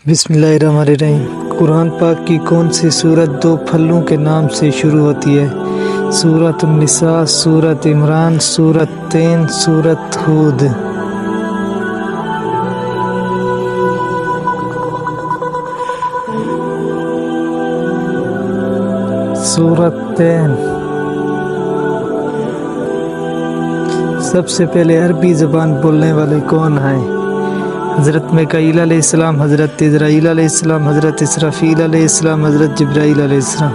بسم اللہ الرحمن الرحیم۔ قرآن پاک کی کون سی سورت دو پھلوں کے نام سے شروع ہوتی ہے؟ سورۃ النساء، سورۃ عمران، سورۃ تین، سورۃ ہود۔ سورۃ تین۔ سب سے پہلے عربی زبان بولنے والے کون ہیں؟ حضرت میکائیل علیہ السلام، حضرت عزرائیل علیہ السلام، حضرت اسرافیل علیہ السلام، حضرت جبرائیل علیہ السلام۔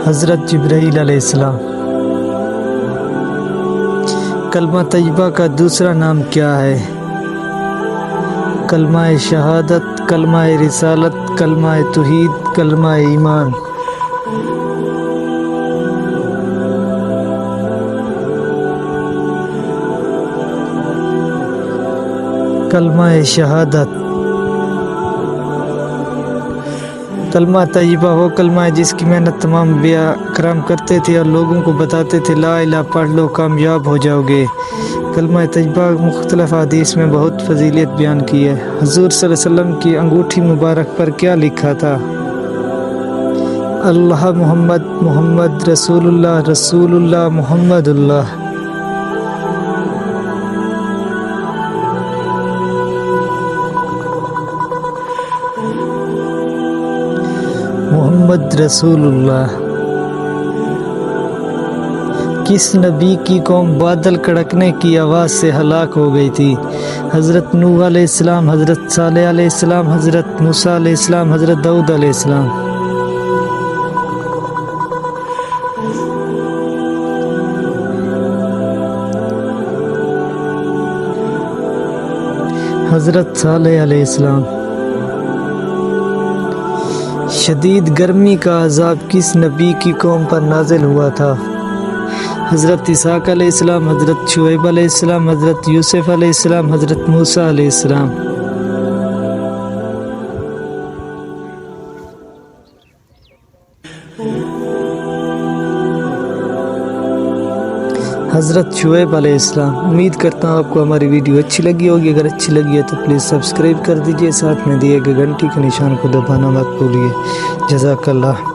حضرت جبرائیل علیہ السلام۔ کلمہ طیبہ کا دوسرا نام کیا ہے؟ کلمہ شہادت، کلمہ رسالت، کلمہ توحید، کلمہ ایمان۔ کلمہ شہادت۔ کلمہ طیبہ وہ کلمہ ہے جس کی محنت تمام انبیاء کرام کرتے تھے اور لوگوں کو بتاتے تھے لا الہ پڑھ لو کامیاب ہو جاؤ گے۔ کلمہ طیبہ مختلف حدیث میں بہت فضیلت بیان کی ہے۔ حضور صلی اللہ علیہ وسلم کی انگوٹھی مبارک پر کیا لکھا تھا؟ اللہ محمد، محمد رسول اللہ، رسول اللہ محمد اللہ۔ محمد رسول اللہ۔ کس نبی کی قوم بادل کڑکنے کی آواز سے ہلاک ہو گئی تھی؟ حضرت نوح علیہ السلام، حضرت صالح علیہ السلام، حضرت موسیٰ علیہ السلام، حضرت داؤد علیہ السلام۔ حضرت صالح علیہ السلام۔ شدید گرمی کا عذاب کس نبی کی قوم پر نازل ہوا تھا؟ حضرت اسحاق علیہ السلام، حضرت شعیب علیہ السلام، حضرت یوسف علیہ السلام، حضرت موسیٰ علیہ السلام۔ حضرت شعیب علیہ السلام۔ امید کرتا ہوں آپ کو ہماری ویڈیو اچھی لگی ہوگی۔ اگر اچھی لگی ہے تو پلیز سبسکرائب کر دیجئے، ساتھ میں دیے گئے گھنٹی کے نشان کو دبانا مت بھولیے۔ جزاک اللہ۔